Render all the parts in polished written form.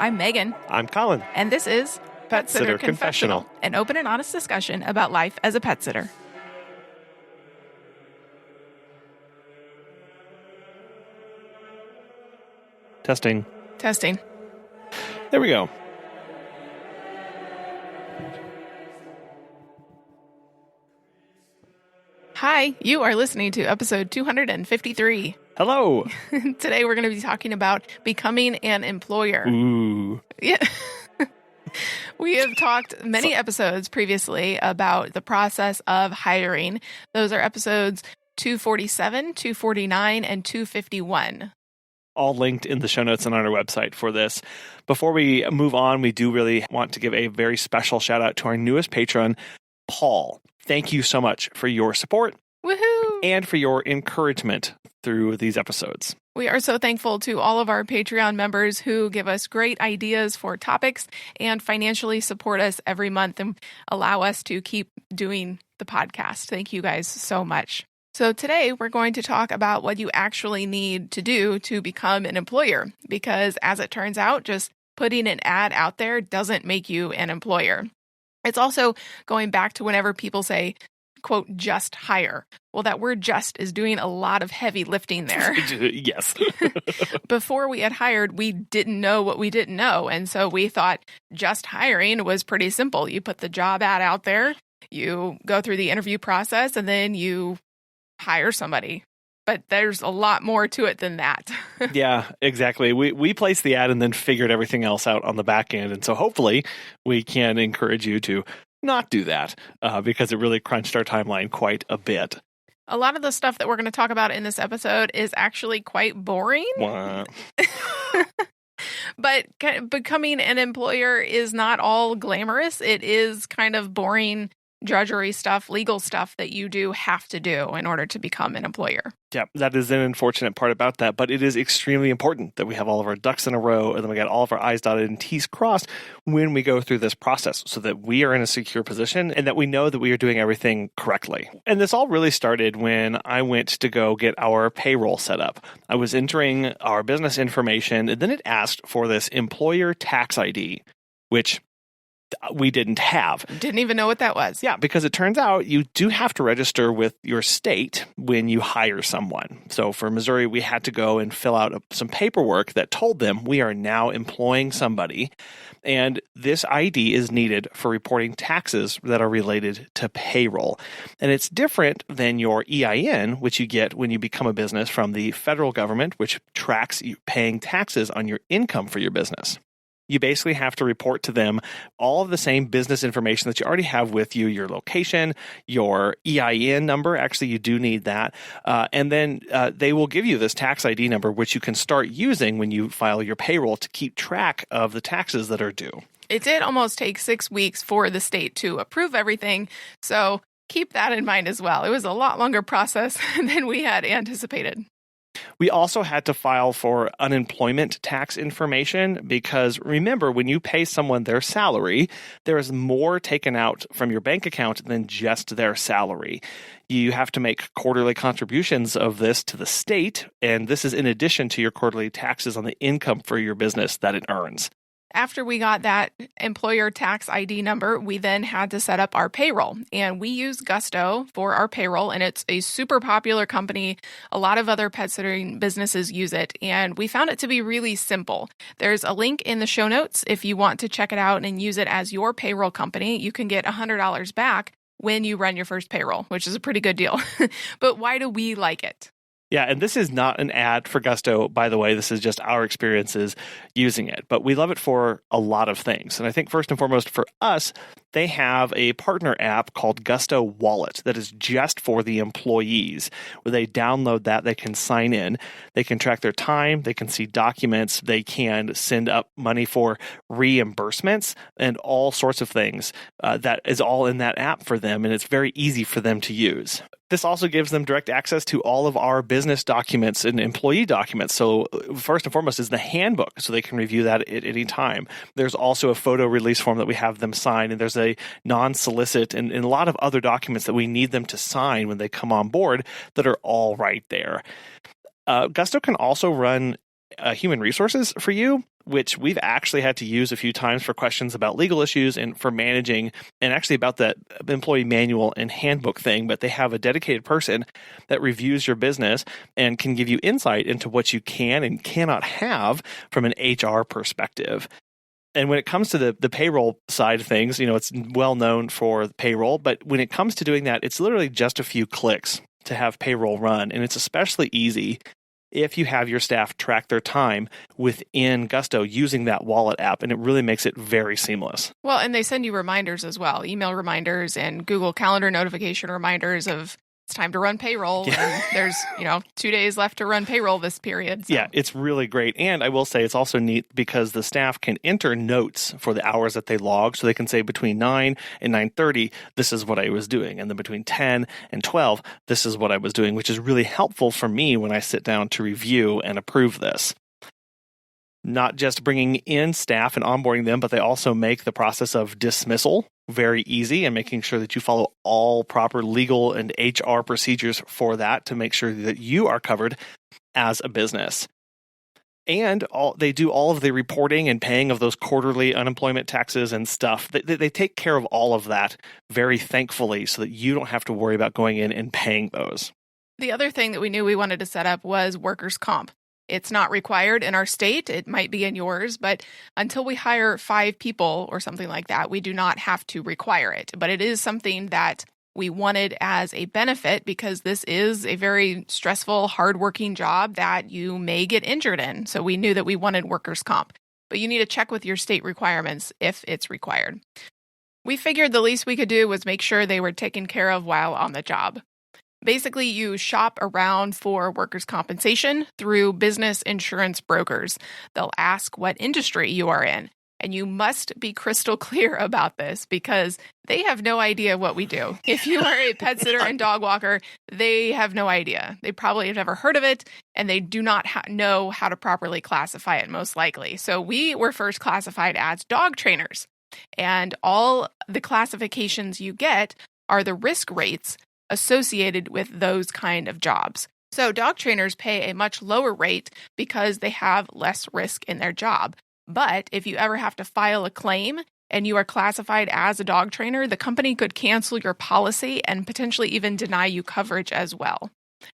I'm Megan. I'm Colin. And this is Pet Sitter Confessional, an open and honest discussion about life as a pet sitter. Testing. There we go. Hi, you are listening to episode 253. Hello. Today we're going to be talking about becoming an employer. Ooh. Yeah. We have talked many episodes previously about the process of hiring. Those are episodes 247, 249, and 251. All linked in the show notes and on our website for this. Before we move on, we do really want to give a very special shout out to our newest patron, Paul. Thank you so much for your support. Woohoo! And for your encouragement through these episodes. We are so thankful to all of our Patreon members who give us great ideas for topics and financially support us every month and allow us to keep doing the podcast. Thank you guys so much. So today we're going to talk about what you actually need to do to become an employer, because as it turns out, just putting an ad out there doesn't make you an employer. It's also going back to whenever people say, quote, just hire. Well, that word just is doing a lot of heavy lifting there. Yes. Before we had hired, we didn't know what we didn't know. And so we thought just hiring was pretty simple. You put the job ad out there, you go through the interview process, and then you hire somebody. But there's a lot more to it than that. Yeah, exactly. We placed the ad and then figured everything else out on the back end. And so hopefully we can encourage you to not do that because it really crunched our timeline quite a bit. A lot of the stuff that we're going to talk about in this episode is actually quite boring. But becoming an employer is not all glamorous. It is kind of boring drudgery stuff, legal stuff that you do have to do in order to become an employer. Yeah, that is an unfortunate part about that, but it is extremely important that we have all of our ducks in a row and then we got all of our I's dotted and T's crossed when we go through this process so that we are in a secure position and that we know that we are doing everything correctly. And this all really started when I went to go get our payroll set up. I was entering our business information and then it asked for this employer tax ID, which we didn't have. Didn't even know what that was. Yeah, because it turns out you do have to register with your state when you hire someone. So for Missouri, we had to go and fill out some paperwork that told them we are now employing somebody. And this ID is needed for reporting taxes that are related to payroll. And it's different than your EIN, which you get when you become a business from the federal government, which tracks you paying taxes on your income for your business. You basically have to report to them all of the same business information that you already have with you, your location, your EIN number. Actually, you do need that. And then they will give you this tax ID number, which you can start using when you file your payroll to keep track of the taxes that are due. It did almost take 6 weeks for the state to approve everything. So keep that in mind as well. It was a lot longer process than we had anticipated. We also had to file for unemployment tax information because remember, when you pay someone their salary, there is more taken out from your bank account than just their salary. You have to make quarterly contributions of this to the state, and this is in addition to your quarterly taxes on the income for your business that it earns. After we got that employer tax ID number, we then had to set up our payroll. And we use Gusto for our payroll, and it's a super popular company. A lot of other pet sitting businesses use it, and we found it to be really simple. There's a link in the show notes if you want to check it out and use it as your payroll company. You can get $100 back when you run your first payroll, which is a pretty good deal. But why do we like it? Yeah, and this is not an ad for Gusto, by the way. This is just our experiences using it. But we love it for a lot of things. And I think first and foremost for us, they have a partner app called Gusto Wallet that is just for the employees. When they download that, they can sign in. They can track their time. They can see documents. They can send up money for reimbursements and all sorts of things. That is all in that app for them, and it's very easy for them to use. This also gives them direct access to all of our business documents and employee documents. So first and foremost is the handbook, so they can review that at any time. There's also a photo release form that we have them sign, and there's a non-solicit and a lot of other documents that we need them to sign when they come on board that are all right there. Gusto can also run human resources for you, which we've actually had to use a few times for questions about legal issues and for managing, and actually about that employee manual and handbook thing. But they have a dedicated person that reviews your business and can give you insight into what you can and cannot have from an HR perspective. And when it comes to the payroll side of things, it's well known for payroll, but when it comes to doing that, it's literally just a few clicks to have payroll run. And it's especially easy if you have your staff track their time within Gusto using that wallet app, and it really makes it very seamless. Well, and they send you reminders as well, email reminders and Google Calendar notification reminders of it's time to run payroll. And there's, 2 days left to run payroll this period. So. Yeah, it's really great. And I will say it's also neat because the staff can enter notes for the hours that they log. So they can say between 9 and 9:30, this is what I was doing. And then between 10 and 12, this is what I was doing, which is really helpful for me when I sit down to review and approve this. Not just bringing in staff and onboarding them, but they also make the process of dismissal very easy and making sure that you follow all proper legal and HR procedures for that to make sure that you are covered as a business. And they do all of the reporting and paying of those quarterly unemployment taxes and stuff. They take care of all of that very thankfully so that you don't have to worry about going in and paying those. The other thing that we knew we wanted to set up was workers' comp. It's not required in our state. It might be in yours, but until we hire 5 people or something like that, we do not have to require it. But it is something that we wanted as a benefit because this is a very stressful, hardworking job that you may get injured in. So we knew that we wanted workers' comp. But you need to check with your state requirements if it's required. We figured the least we could do was make sure they were taken care of while on the job. Basically, you shop around for workers' compensation through business insurance brokers. They'll ask what industry you are in, and you must be crystal clear about this because they have no idea what we do. If you are a pet sitter and dog walker, they have no idea. They probably have never heard of it, and they do not know how to properly classify it, most likely. So we were first classified as dog trainers, and all the classifications you get are the risk rates associated with those kind of jobs. So dog trainers pay a much lower rate because they have less risk in their job. But if you ever have to file a claim and you are classified as a dog trainer, the company could cancel your policy and potentially even deny you coverage as well.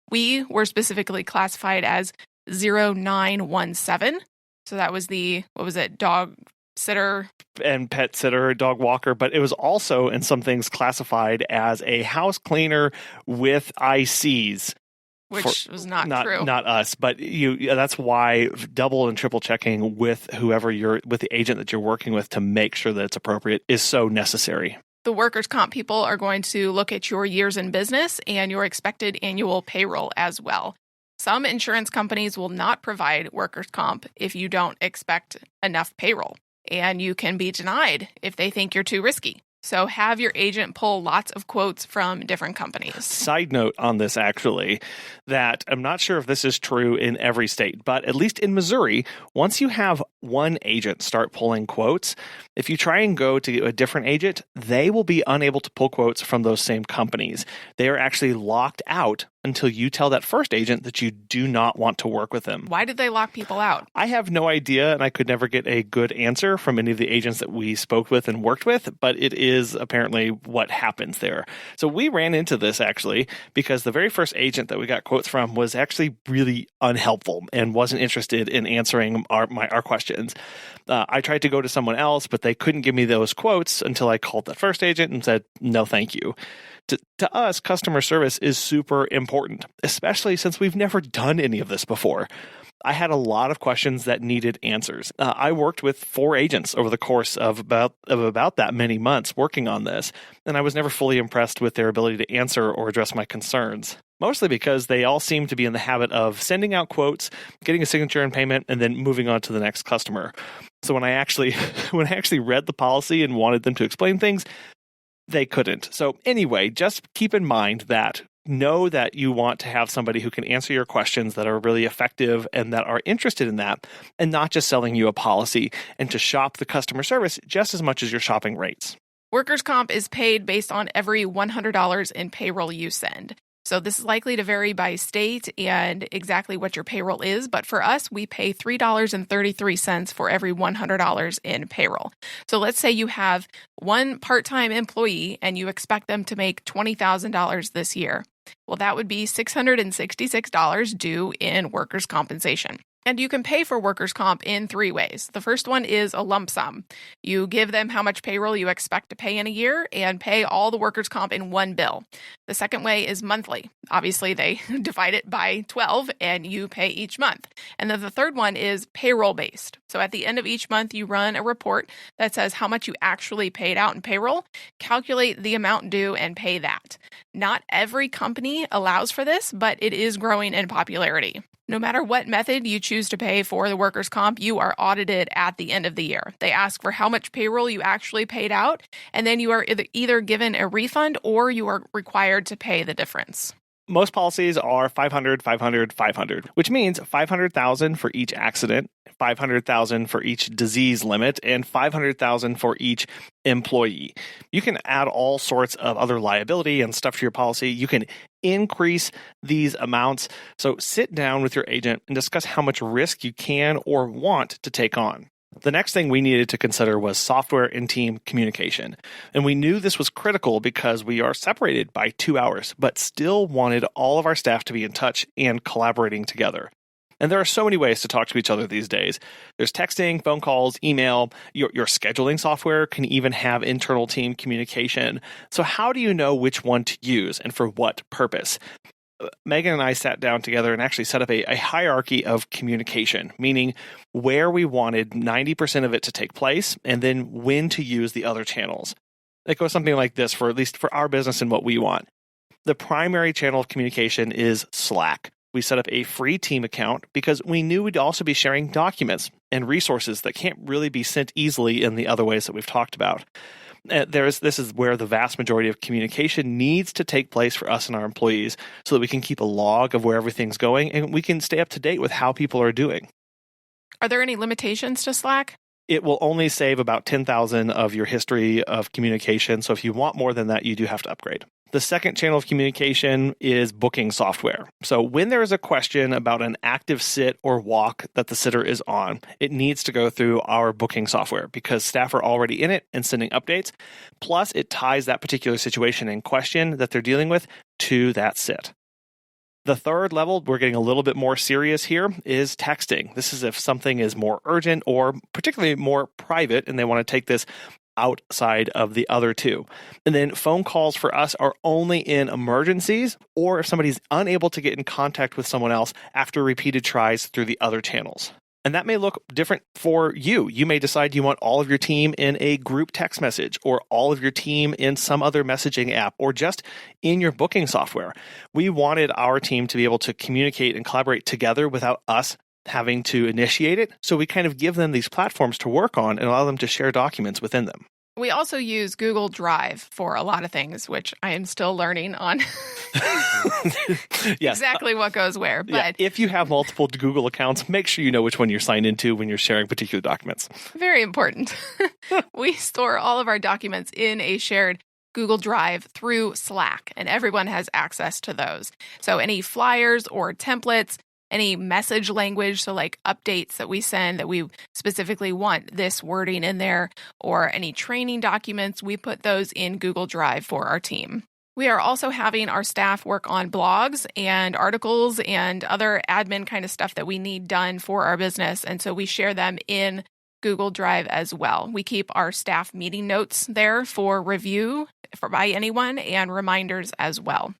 We were specifically classified as 0917. So that was dog sitter and pet sitter, dog walker, but it was also in some things classified as a house cleaner with ICs. Which was not true. Not us, but that's why double and triple checking with with the agent that you're working with to make sure that it's appropriate is so necessary. The workers' comp people are going to look at your years in business and your expected annual payroll as well. Some insurance companies will not provide workers' comp if you don't expect enough payroll. And you can be denied if they think you're too risky. So have your agent pull lots of quotes from different companies. Side note on this, actually, that I'm not sure if this is true in every state, but at least in Missouri, once you have one agent start pulling quotes, if you try and go to a different agent, they will be unable to pull quotes from those same companies. They are actually locked out until you tell that first agent that you do not want to work with them. Why did they lock people out? I have no idea, and I could never get a good answer from any of the agents that we spoke with and worked with, but it is apparently what happens there. So we ran into this, actually, because the very first agent that we got quotes from was actually really unhelpful and wasn't interested in answering our questions. I tried to go to someone else, but they couldn't give me those quotes until I called that first agent and said, no, thank you. To us, customer service is super important, especially since we've never done any of this before. I had a lot of questions that needed answers. I worked with 4 agents over the course of about that many months working on this, and I was never fully impressed with their ability to answer or address my concerns. Mostly because they all seem to be in the habit of sending out quotes, getting a signature and payment, and then moving on to the next customer. So when I actually read the policy and wanted them to explain things, they couldn't. So anyway, just keep in mind that know that you want to have somebody who can answer your questions that are really effective and that are interested in that and not just selling you a policy, and to shop the customer service just as much as you're shopping rates. Workers' comp is paid based on every $100 in payroll you send. So this is likely to vary by state and exactly what your payroll is. But for us, we pay $3.33 for every $100 in payroll. So let's say you have one part-time employee and you expect them to make $20,000 this year. Well, that would be $666 due in workers' compensation. And you can pay for workers' comp in 3 ways. The first one is a lump sum. You give them how much payroll you expect to pay in a year and pay all the workers' comp in one bill. The second way is monthly. Obviously, they divide it by 12 and you pay each month. And then the third one is payroll-based. So at the end of each month, you run a report that says how much you actually paid out in payroll, calculate the amount due, and pay that. Not every company allows for this, but it is growing in popularity. No matter what method you choose to pay for the workers' comp, you are audited at the end of the year. They ask for how much payroll you actually paid out, and then you are either given a refund or you are required to pay the difference. Most policies are 500, 500, 500, which means 500,000 for each accident, 500,000 for each disease limit, and 500,000 for each employee. You can add all sorts of other liability and stuff to your policy. You can increase these amounts. So sit down with your agent and discuss how much risk you can or want to take on. The next thing we needed to consider was software and team communication. And we knew this was critical because we are separated by 2 hours, but still wanted all of our staff to be in touch and collaborating together. And there are so many ways to talk to each other these days. There's texting, phone calls, email. Your scheduling software can even have internal team communication. So how do you know which one to use and for what purpose? Megan and I sat down together and actually set up a hierarchy of communication, meaning where we wanted 90% of it to take place and then when to use the other channels. It goes something like this, for at least for our business and what we want. The primary channel of communication is Slack. We set up a free team account because we knew we'd also be sharing documents and resources that can't really be sent easily in the other ways that we've talked about. This is where the vast majority of communication needs to take place for us and our employees so that we can keep a log of where everything's going and we can stay up to date with how people are doing. Are there any limitations to Slack? It will only save about 10,000 of your history of communication. So if you want more than that, you do have to upgrade. The second channel of communication is booking software. So when there is a question about an active sit or walk that the sitter is on, it needs to go through our booking software because staff are already in it and sending updates. Plus, it ties that particular situation in question that they're dealing with to that sit. The third level, we're getting a little bit more serious here, is texting. This is if something is more urgent or particularly more private and they want to take this outside of the other two. And then phone calls for us are only in emergencies or if somebody's unable to get in contact with someone else after repeated tries through the other channels. And that may look different for you. You may decide you want all of your team in a group text message or all of your team in some other messaging app or just in your booking software. We wanted our team to be able to communicate and collaborate together without us having to initiate it. So we kind of give them these platforms to work on and allow them to share documents within them. We also use Google Drive for a lot of things, which I am still learning on exactly what goes where. But if you have multiple Google accounts, make sure you know which one you're signed into when you're sharing particular documents. Very important. We store all of our documents in a shared Google Drive through Slack, and everyone has access to those. So any flyers or templates, any message language, so like updates that we send that we specifically want this wording in there, or any training documents, we put those in Google Drive for our team. We are also having our staff work on blogs and articles and other admin kind of stuff that we need done for our business, and so we share them in Google Drive as well. We keep our staff meeting notes there for review by anyone and reminders as well.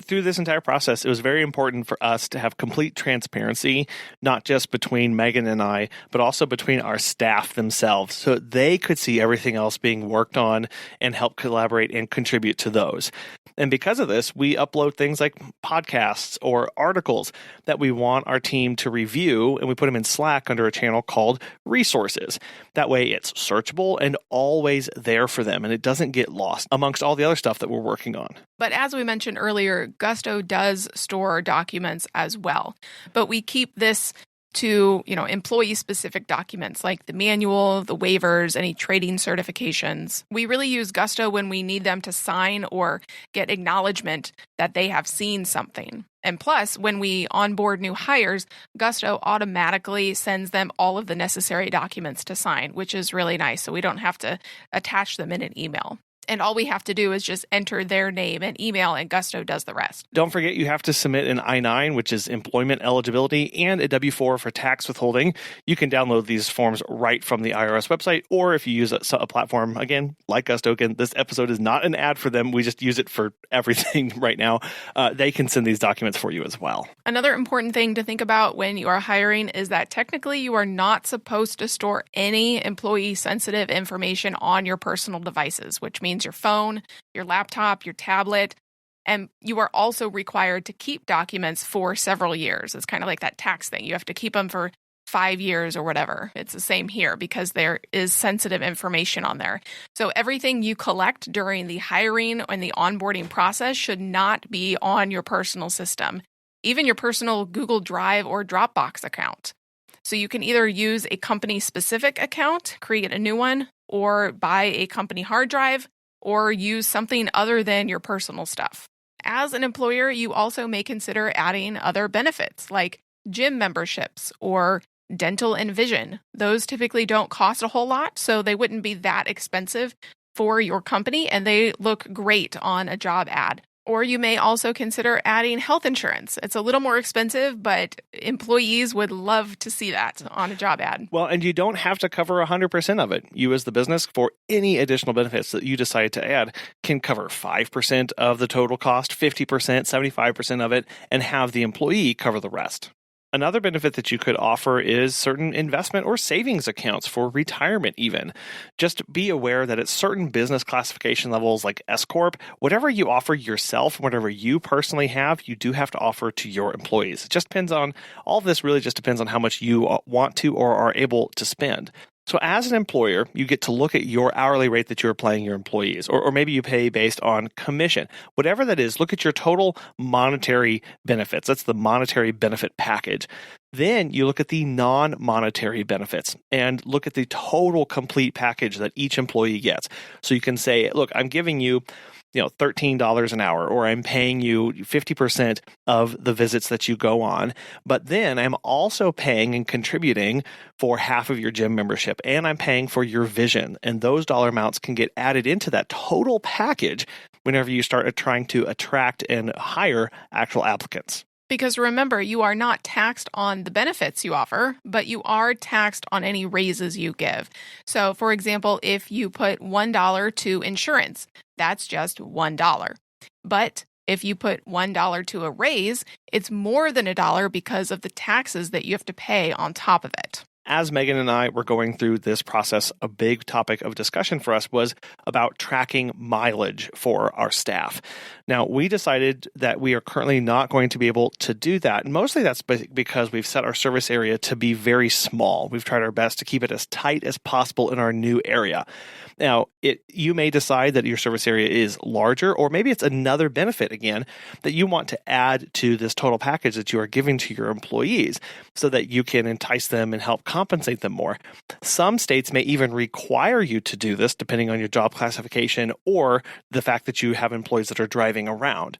Through this entire process, it was very important for us to have complete transparency, not just between Megan and I, but also between our staff themselves, so they could see everything else being worked on and help collaborate and contribute to those. And because of this, we upload things like podcasts or articles that we want our team to review, and we put them in Slack under a channel called Resources. That way it's searchable and always there for them, and it doesn't get lost amongst all the other stuff that we're working on. But as we mentioned earlier, Gusto does store documents as well. But we keep this to, employee-specific documents like the manual, the waivers, any trading certifications. We really use Gusto when we need them to sign or get acknowledgement that they have seen something. And plus, when we onboard new hires, Gusto automatically sends them all of the necessary documents to sign, which is really nice. So we don't have to attach them in an email. And all we have to do is just enter their name and email, and Gusto does the rest. Don't forget, you have to submit an I-9, which is employment eligibility, and a W-4 for tax withholding. You can download these forms right from the IRS website, or if you use a platform, again, like Gusto, again, this episode is not an ad for them. We just use it for everything right now. They can send these documents for you as well. Another important thing to think about when you are hiring is that technically you are not supposed to store any employee-sensitive information on your personal devices, which means your phone, your laptop, your tablet, and you are also required to keep documents for several years. It's kind of like that tax thing. You have to keep them for 5 years or whatever. It's the same here because there is sensitive information on there. So everything you collect during the hiring and the onboarding process should not be on your personal system, even your personal Google Drive or Dropbox account. So you can either use a company-specific account, create a new one, or buy a company hard drive, or use something other than your personal stuff. As an employer, you also may consider adding other benefits like gym memberships or dental and vision. Those typically don't cost a whole lot, so they wouldn't be that expensive for your company, and they look great on a job ad. Or you may also consider adding health insurance. It's a little more expensive, but employees would love to see that on a job ad. Well, and you don't have to cover 100% of it. You as the business, for any additional benefits that you decide to add, can cover 5% of the total cost, 50%, 75% of it, and have the employee cover the rest. Another benefit that you could offer is certain investment or savings accounts for retirement even. Just be aware that at certain business classification levels like S Corp, whatever you offer yourself, whatever you personally have, you do have to offer to your employees. It just depends on, all of this really just depends on how much you want to or are able to spend. So as an employer, you get to look at your hourly rate that you're paying your employees, or maybe you pay based on commission. Whatever that is, look at your total monetary benefits. That's the monetary benefit package. Then you look at the non-monetary benefits and look at the total complete package that each employee gets. So you can say, look, I'm giving you $13 an hour, or I'm paying you 50% of the visits that you go on. But then I'm also paying and contributing for half of your gym membership, and I'm paying for your vision. And those dollar amounts can get added into that total package whenever you start trying to attract and hire actual applicants. Because remember, you are not taxed on the benefits you offer, but you are taxed on any raises you give. So, for example, if you put $1 to insurance, that's just $1. But if you put $1 to a raise, it's more than $1 because of the taxes that you have to pay on top of it. As Megan and I were going through this process, a big topic of discussion for us was about tracking mileage for our staff. Now, we decided that we are currently not going to be able to do that. And mostly that's because we've set our service area to be very small. We've tried our best to keep it as tight as possible in our new area. Now, you may decide that your service area is larger, or maybe it's another benefit, again, that you want to add to this total package that you are giving to your employees so that you can entice them and help compensate them more. Some states may even require you to do this, depending on your job classification or the fact that you have employees that are driving around.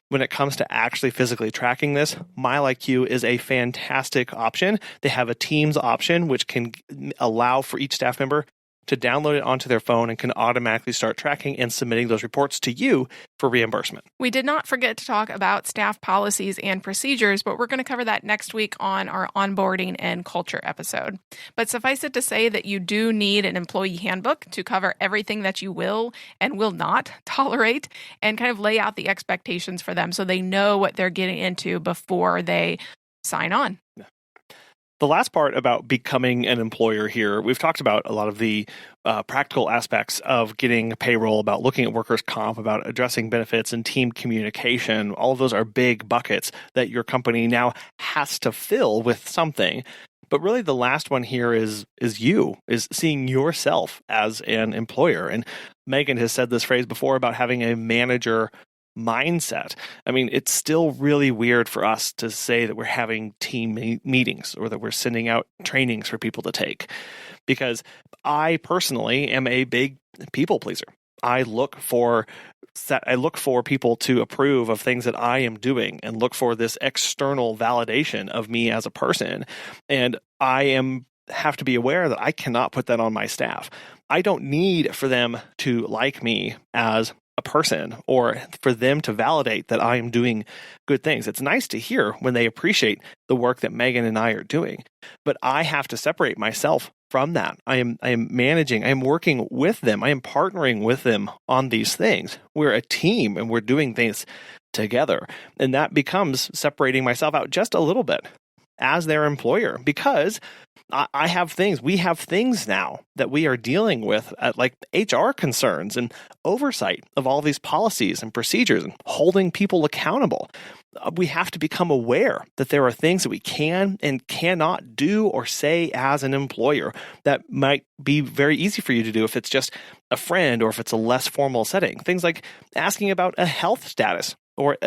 When it comes to actually physically tracking this, MileIQ is a fantastic option. They have a Teams option, which can allow for each staff member to download it onto their phone and can automatically start tracking and submitting those reports to you for reimbursement. We did not forget to talk about staff policies and procedures, but we're going to cover that next week on our onboarding and culture episode. But suffice it to say that you do need an employee handbook to cover everything that you will and will not tolerate and kind of lay out the expectations for them so they know what they're getting into before they sign on. The last part about becoming an employer here, we've talked about a lot of the practical aspects of getting payroll, about looking at workers' comp, about addressing benefits and team communication. All of those are big buckets that your company now has to fill with something. But really the last one here is seeing yourself as an employer. And Megan has said this phrase before about having a manager mindset. I mean, it's still really weird for us to say that we're having team meetings or that we're sending out trainings for people to take, because I personally am a big people pleaser. I look for people to approve of things that I am doing and look for this external validation of me as a person. And have to be aware that I cannot put that on my staff. I don't need for them to like me as a person or for them to validate that I am doing good things. It's nice to hear when they appreciate the work that Megan and I are doing, but I have to separate myself from that. I am managing, I am working with them, I am partnering with them on these things. We're a team and we're doing things together. And that becomes separating myself out just a little bit as their employer, because we have things now that we are dealing with, like HR concerns and oversight of all these policies and procedures and holding people accountable. We have to become aware that there are things that we can and cannot do or say as an employer that might be very easy for you to do if it's just a friend or if it's a less formal setting. Things like asking about a health status or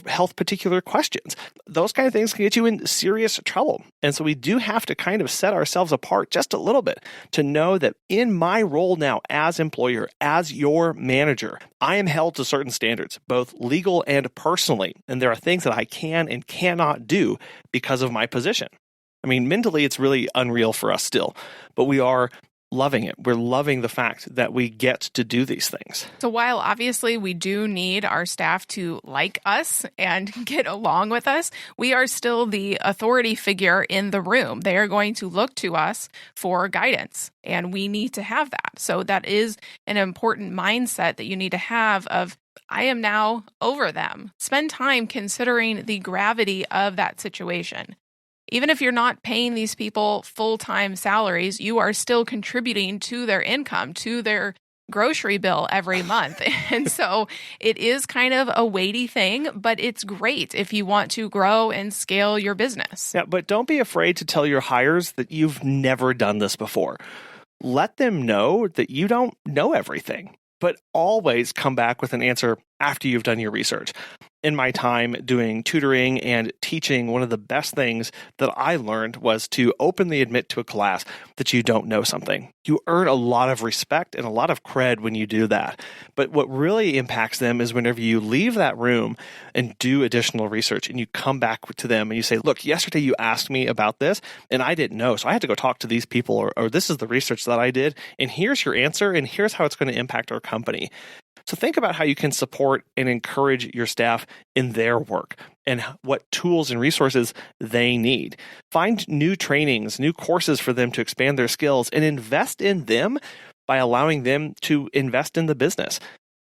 health particular questions. Those kind of things can get you in serious trouble. And so we do have to kind of set ourselves apart just a little bit to know that in my role now as employer, as your manager, I am held to certain standards, both legal and personally. And there are things that I can and cannot do because of my position. I mean, mentally, it's really unreal for us still, but we are loving it. We're loving the fact that we get to do these things. So while obviously we do need our staff to like us and get along with us, we are still the authority figure in the room. They are going to look to us for guidance, and we need to have that. So that is an important mindset that you need to have of, I am now over them. Spend time considering the gravity of that situation. Even if you're not paying these people full-time salaries, you are still contributing to their income, to their grocery bill every month. And so it is kind of a weighty thing, but it's great if you want to grow and scale your business. Yeah, but don't be afraid to tell your hires that you've never done this before. Let them know that you don't know everything, but always come back with an answer after you've done your research. In my time doing tutoring and teaching, one of the best things that I learned was to openly admit to a class that you don't know something. You earn a lot of respect and a lot of cred when you do that. But what really impacts them is whenever you leave that room and do additional research and you come back to them and you say, look, yesterday you asked me about this and I didn't know. So I had to go talk to these people, or this is the research that I did. And here's your answer. And here's how it's going to impact our company. So think about how you can support and encourage your staff in their work and what tools and resources they need. Find new trainings, new courses for them to expand their skills, and invest in them by allowing them to invest in the business.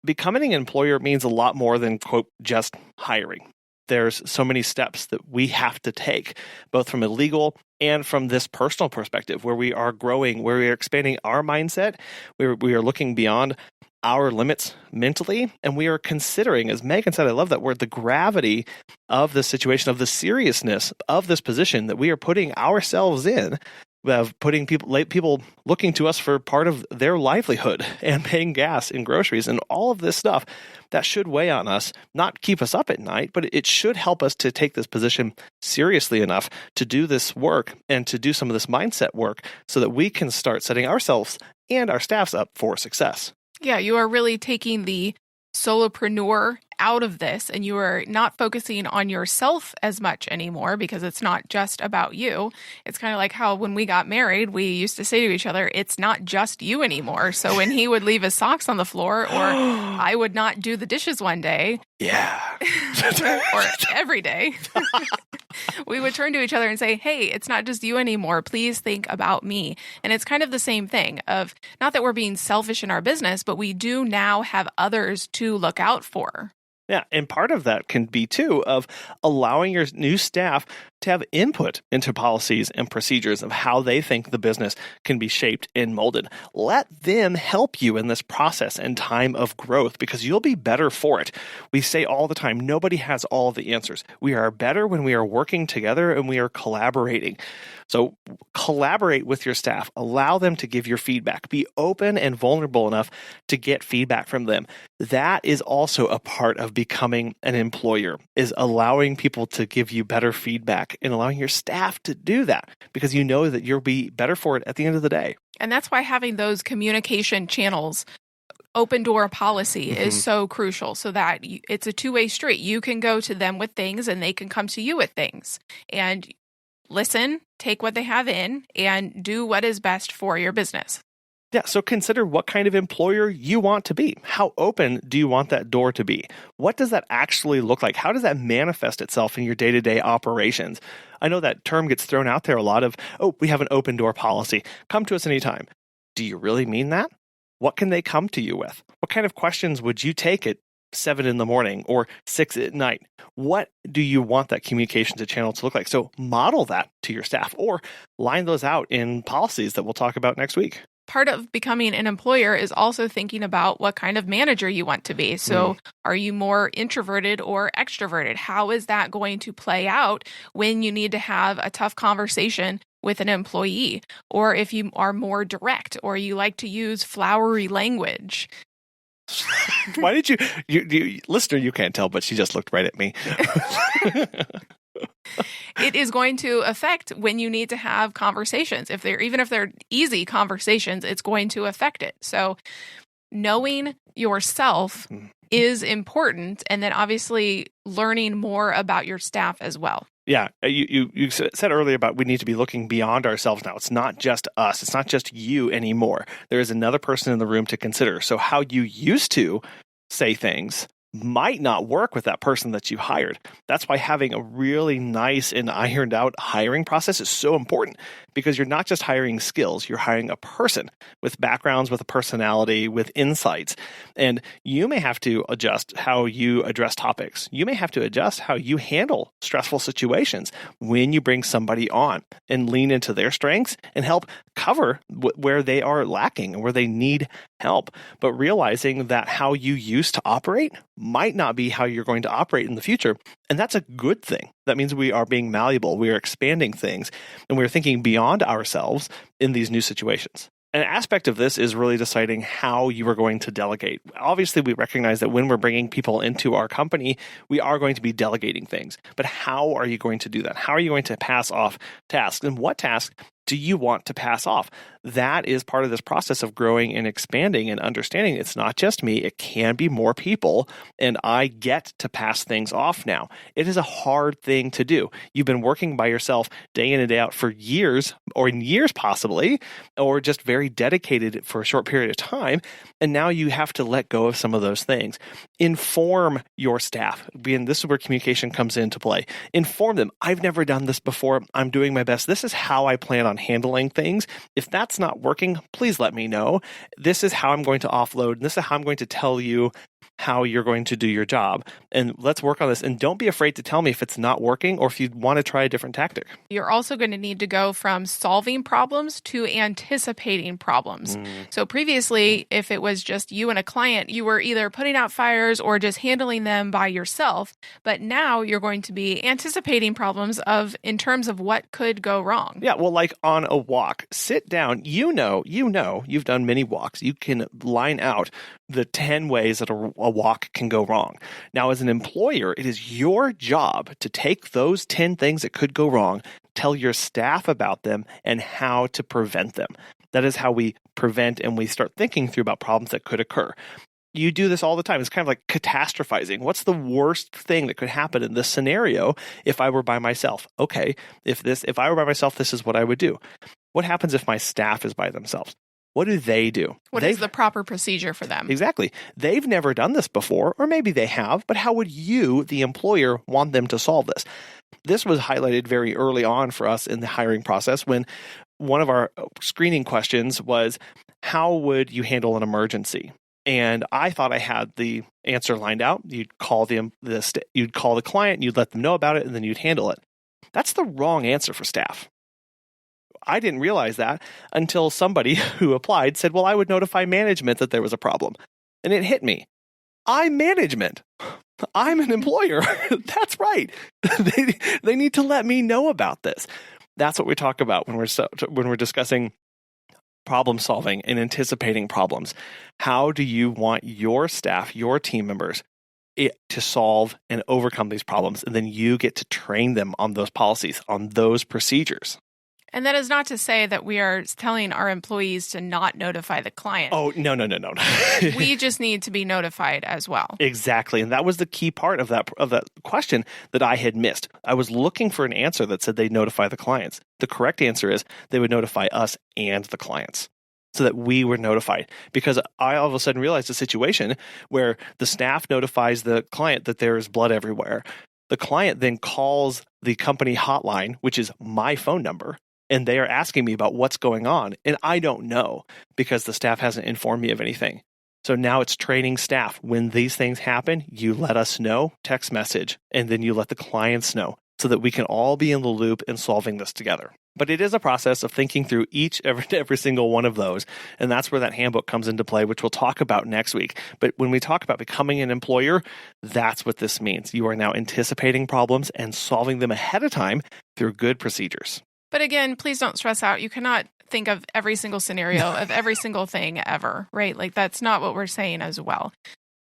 Becoming an employer means a lot more than, quote, just hiring. There's so many steps that we have to take, both from a legal and from this personal perspective, where we are growing, where we are expanding our mindset, where we are looking beyond our limits mentally, and we are considering, as Megan said, I love that word, the gravity of the situation, of the seriousness of this position that we are putting ourselves in, of putting people looking to us for part of their livelihood and paying gas and groceries and all of this stuff that should weigh on us, not keep us up at night, but it should help us to take this position seriously enough to do this work and to do some of this mindset work so that we can start setting ourselves and our staffs up for success. Yeah, you are really taking the solopreneur out of this, and you are not focusing on yourself as much anymore because it's not just about you. It's kind of like how when we got married, we used to say to each other, it's not just you anymore. So when he would leave his socks on the floor, or I would not do the dishes one day, yeah, or every day, we would turn to each other and say, hey, it's not just you anymore. Please think about me. And it's kind of the same thing of, not that we're being selfish in our business, but we do now have others to look out for. Yeah, and part of that can be, too, of allowing your new staff to have input into policies and procedures of how they think the business can be shaped and molded. Let them help you in this process and time of growth because you'll be better for it. We say all the time, nobody has all the answers. We are better when we are working together and we are collaborating. So collaborate with your staff. Allow them to give your feedback. Be open and vulnerable enough to get feedback from them. That is also a part of becoming an employer, is allowing people to give you better feedback and allowing your staff to do that, because you know that you'll be better for it at the end of the day. And that's why having those communication channels, open door policy, is so crucial, so that it's a two-way street. You can go to them with things and they can come to you with things. And listen, take what they have in, and do what is best for your business. Yeah, so consider what kind of employer you want to be. How open do you want that door to be? What does that actually look like? How does that manifest itself in your day-to-day operations? I know that term gets thrown out there a lot of, we have an open door policy. Come to us anytime. Do you really mean that? What can they come to you with? What kind of questions would you take at 7 in the morning or 6 at night? What do you want that communication to channel to look like? So model that to your staff, or line those out in policies that we'll talk about next week. Part of becoming an employer is also thinking about what kind of manager you want to be. So are you more introverted or extroverted? How is that going to play out when you need to have a tough conversation with an employee? Or if you are more direct, or you like to use flowery language? Why did you listener, you can't tell, but she just looked right at me. It is going to affect when you need to have conversations. Even if they're easy conversations, it's going to affect it. So knowing yourself is important, and then obviously learning more about your staff as well. Yeah, you said earlier about we need to be looking beyond ourselves now. It's not just us. It's not just you anymore. There is another person in the room to consider. So how you used to say things might not work with that person that you hired. That's why having a really nice and ironed out hiring process is so important, because you're not just hiring skills, you're hiring a person with backgrounds, with a personality, with insights. And you may have to adjust how you address topics. You may have to adjust how you handle stressful situations when you bring somebody on, and lean into their strengths and help cover where they are lacking and where they need help. But realizing that how you used to operate might not be how you're going to operate in the future. And that's a good thing. That means we are being malleable, we are expanding things, and we're thinking beyond ourselves in these new situations. An aspect of this is really deciding how you are going to delegate. Obviously, we recognize that when we're bringing people into our company, we are going to be delegating things. But how are you going to do that? How are you going to pass off tasks? And what tasks do you want to pass off? That is part of this process of growing and expanding and understanding it's not just me, it can be more people, and I get to pass things off now. It is a hard thing to do. You've been working by yourself day in and day out for years, or in years possibly, or just very dedicated for a short period of time, and now you have to let go of some of those things. Inform your staff. This is where communication comes into play. Inform them, I've never done this before, I'm doing my best. This is how I plan on handling things. If that's not working, please let me know. This is how I'm going to offload, and this is how I'm going to tell you how you're going to do your job. And let's work on this. And don't be afraid to tell me if it's not working or if you want to try a different tactic. You're also going to need to go from solving problems to anticipating problems. So previously, if it was just you and a client, you were either putting out fires or just handling them by yourself. But now you're going to be anticipating problems in terms of what could go wrong. Yeah, well, like on a walk, sit down. You know, you've done many walks. You can line out the 10 ways that a walk can go wrong. Now, as an employer, it is your job to take those 10 things that could go wrong, tell your staff about them, and how to prevent them. That is how we prevent, and we start thinking through about problems that could occur. You do this all the time. It's kind of like catastrophizing. What's the worst thing that could happen in this scenario if I were by myself? Okay, if I were by myself, this is what I would do. What happens if my staff is by themselves? What do they do? What is the proper procedure for them? Exactly. They've never done this before, or maybe they have, but how would you, the employer, want them to solve this? This was highlighted very early on for us in the hiring process when one of our screening questions was, how would you handle an emergency? And I thought I had the answer lined out. You'd call you'd call the client, you'd let them know about it, and then you'd handle it. That's the wrong answer for staff. I didn't realize that until somebody who applied said, well, I would notify management that there was a problem. And it hit me. I'm management. I'm an employer. That's right. They need to let me know about this. That's what we talk about when we're discussing problem solving and anticipating problems. How do you want your staff, your team members, to solve and overcome these problems? And then you get to train them on those policies, on those procedures. And that is not to say that we are telling our employees to not notify the client. Oh, no. We just need to be notified as well. Exactly. And that was the key part of that question that I had missed. I was looking for an answer that said they notify the clients. The correct answer is they would notify us and the clients so that we were notified. Because I all of a sudden realized a situation where the staff notifies the client that there is blood everywhere. The client then calls the company hotline, which is my phone number, and they are asking me about what's going on. And I don't know because the staff hasn't informed me of anything. So now it's training staff. When these things happen, you let us know, text message, and then you let the clients know so that we can all be in the loop in solving this together. But it is a process of thinking through every single one of those. And that's where that handbook comes into play, which we'll talk about next week. But when we talk about becoming an employer, that's what this means. You are now anticipating problems and solving them ahead of time through good procedures. But again, please don't stress out. You cannot think of every single scenario of every single thing ever, right? Like that's not what we're saying as well.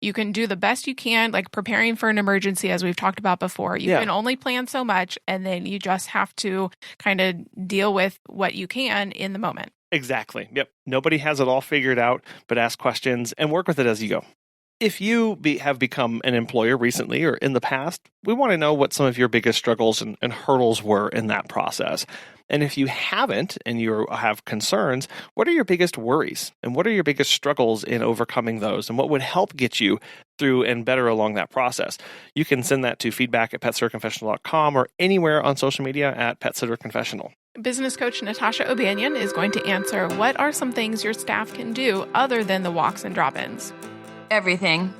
You can do the best you can, like preparing for an emergency, as we've talked about before. You can only plan so much, and then you just have to kind of deal with what you can in the moment. Exactly. Yep. Nobody has it all figured out, but ask questions and work with it as you go. If you have become an employer recently or in the past, we want to know what some of your biggest struggles and hurdles were in that process. And if you haven't and you have concerns, what are your biggest worries? And what are your biggest struggles in overcoming those? And what would help get you through and better along that process? You can send that to feedback@petsitterconfessional.com or anywhere on social media at PetSitterConfessional. Business coach Natasha O'Banion is going to answer what are some things your staff can do other than the walks and drop-ins? Everything.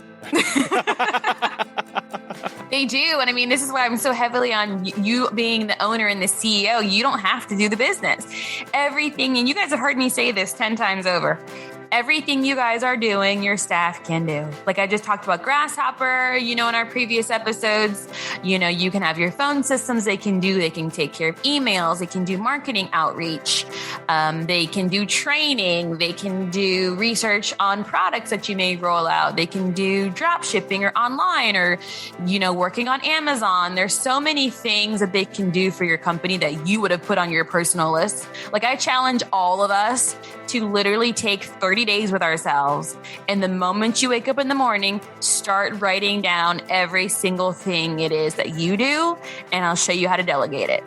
They do. And I mean, this is why I'm so heavily on you being the owner and the CEO. You don't have to do the business. Everything, and you guys have heard me say this 10 times over. Everything you guys are doing, your staff can do. Like I just talked about Grasshopper, in our previous episodes, you can have your phone systems they can do. They can take care of emails. They can do marketing outreach. They can do training. They can do research on products that you may roll out. They can do drop shipping or online or, working on Amazon. There's so many things that they can do for your company that you would have put on your personal list. Like I challenge all of us to literally take 30 days with ourselves. And the moment you wake up in the morning, start writing down every single thing it is that you do. And I'll show you how to delegate it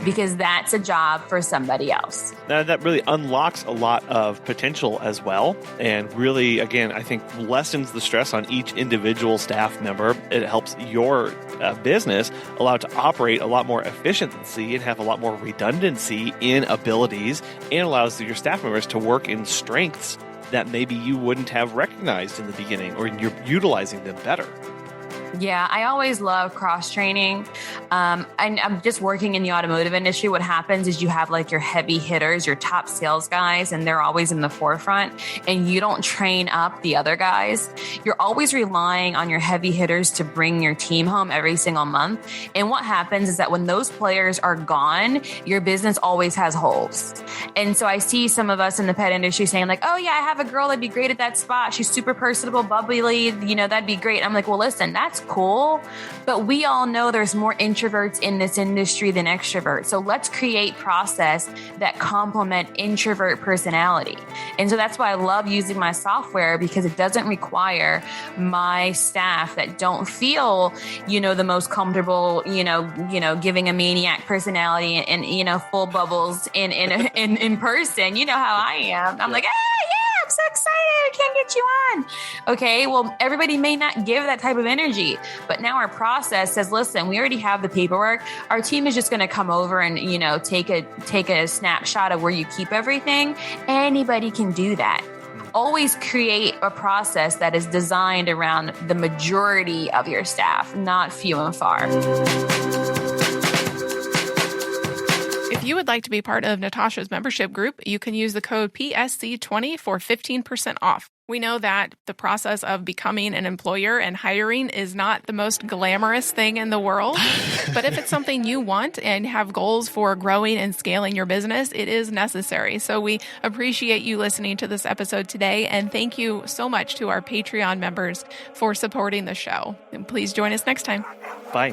because that's a job for somebody else. Now, that really unlocks a lot of potential as well. And really, again, I think lessens the stress on each individual staff member. It helps your business allow it to operate a lot more efficiency and have a lot more redundancy in abilities and allows your staff members to work in strengths that maybe you wouldn't have recognized in the beginning or you're utilizing them better. Yeah, I always love cross-training. And I'm just working in the automotive industry. What happens is you have like your heavy hitters, your top sales guys, and they're always in the forefront, and you don't train up the other guys. You're always relying on your heavy hitters to bring your team home every single month. And what happens is that when those players are gone, your business always has holes. And so I see some of us in the pet industry saying like, oh yeah, I have a girl that'd be great at that spot. She's super personable, bubbly, that'd be great. I'm like, well, listen, that's cool, but we all know there's more introverts in this industry than extroverts. So let's create process that complement introvert personality. And so that's why I love using my software because it doesn't require my staff that don't feel, the most comfortable, giving a maniac personality and, full bubbles in person. You know how I am. I'm like, hey, yeah, I'm so excited. I can't get you on. Okay. Well, everybody may not give that type of energy, but now our process says, listen, we already have the paperwork. Our team is just going to come over and, take a snapshot of where you keep everything. Anybody can do that. Always create a process that is designed around the majority of your staff, not few and far. If you would like to be part of Natasha's membership group, you can use the code PSC20 for 15% off. We know that the process of becoming an employer and hiring is not the most glamorous thing in the world, but if it's something you want and have goals for growing and scaling your business, it is necessary. So we appreciate you listening to this episode today, and thank you so much to our Patreon members for supporting the show. And please join us next time. Bye.